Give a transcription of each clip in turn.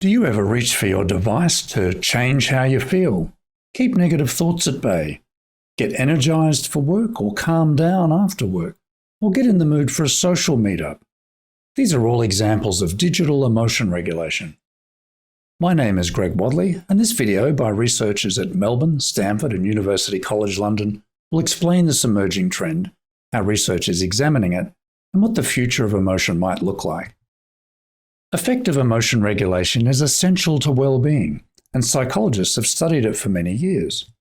Do you ever reach for your device to change how you feel, keep negative thoughts at bay, get energized for work or calm down after work, or get in the mood for a social meetup? These are all examples of digital emotion regulation. My name is Greg Wadley, and this video by researchers at Melbourne, Stanford and University College London will explain this emerging trend, how research is examining it, and what the future of emotion might look like. Effective emotion regulation is essential to well-being, and psychologists have studied it for many years.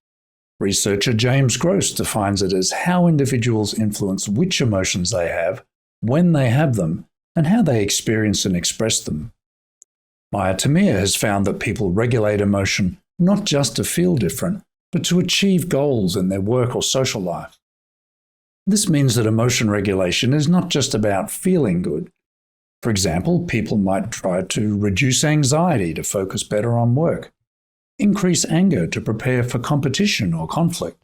Researcher James Gross defines it as how individuals influence which emotions they have, when they have them, and how they experience and express them. Maya Tamir has found that people regulate emotion not just to feel different, but to achieve goals in their work or social life. This means that emotion regulation is not just about feeling good. For example, people might try to reduce anxiety to focus better on work, increase anger to prepare for competition or conflict,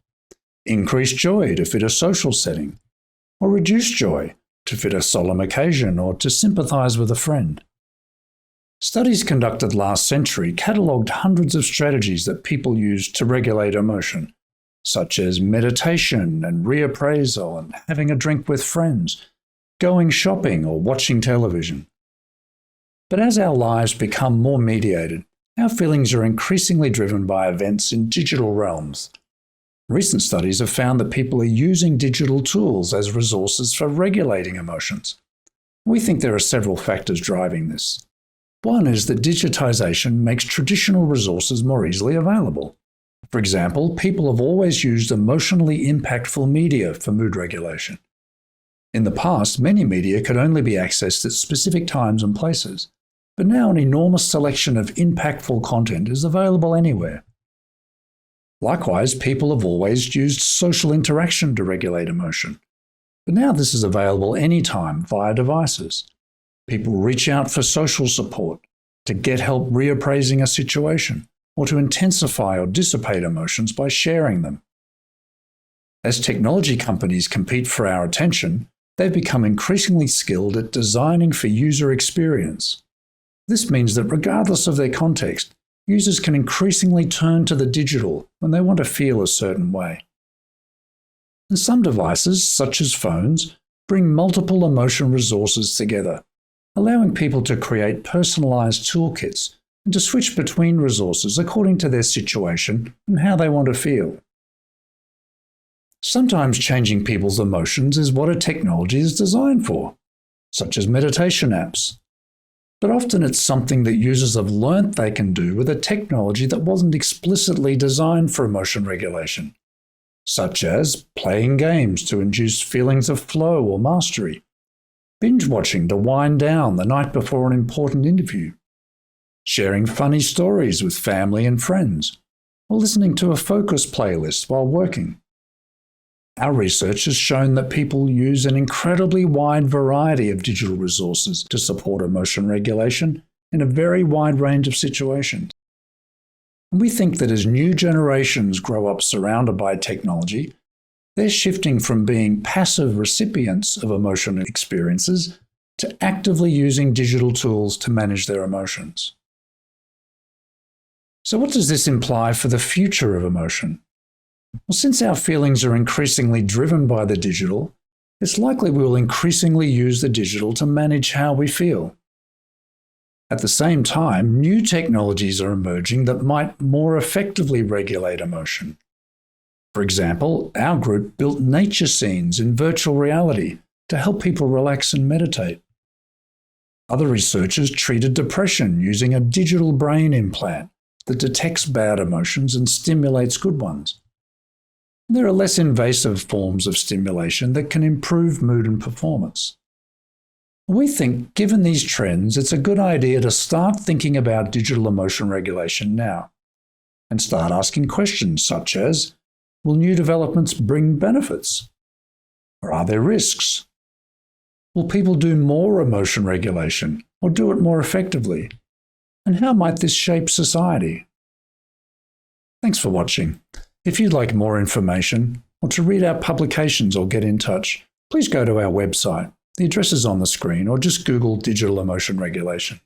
increase joy to fit a social setting, or reduce joy to fit a solemn occasion or to sympathize with a friend. Studies conducted last century catalogued hundreds of strategies that people use to regulate emotion, such as meditation and reappraisal and having a drink with friends, going shopping or watching television. But as our lives become more mediated, our feelings are increasingly driven by events in digital realms. Recent studies have found that people are using digital tools as resources for regulating emotions. We think there are several factors driving this. One is that digitization makes traditional resources more easily available. For example, people have always used emotionally impactful media for mood regulation. In the past, many media could only be accessed at specific times and places, but now an enormous selection of impactful content is available anywhere. Likewise, people have always used social interaction to regulate emotion, but now this is available anytime via devices. People reach out for social support, to get help reappraising a situation, or to intensify or dissipate emotions by sharing them. As technology companies compete for our attention, they've become increasingly skilled at designing for user experience. This means that regardless of their context, users can increasingly turn to the digital when they want to feel a certain way. And some devices, such as phones, bring multiple emotion resources together, allowing people to create personalized toolkits and to switch between resources according to their situation and how they want to feel. Sometimes changing people's emotions is what a technology is designed for, such as meditation apps. But often it's something that users have learnt they can do with a technology that wasn't explicitly designed for emotion regulation, such as playing games to induce feelings of flow or mastery, binge watching to wind down the night before an important interview, sharing funny stories with family and friends, or listening to a focus playlist while working. Our research has shown that people use an incredibly wide variety of digital resources to support emotion regulation in a very wide range of situations. And we think that as new generations grow up surrounded by technology, they're shifting from being passive recipients of emotional experiences to actively using digital tools to manage their emotions. So what does this imply for the future of emotion? Well, since our feelings are increasingly driven by the digital, it's likely we will increasingly use the digital to manage how we feel. At the same time, new technologies are emerging that might more effectively regulate emotion. For example, our group built nature scenes in virtual reality to help people relax and meditate. Other researchers treated depression using a digital brain implant that detects bad emotions and stimulates good ones. There are less invasive forms of stimulation that can improve mood and performance. We think, given these trends, it's a good idea to start thinking about digital emotion regulation now, and start asking questions such as, will new developments bring benefits? Or are there risks? Will people do more emotion regulation or do it more effectively? And how might this shape society? Thanks for watching. If you'd like more information or to read our publications or get in touch, please go to our website. The address is on the screen, or just Google digital emotion regulation.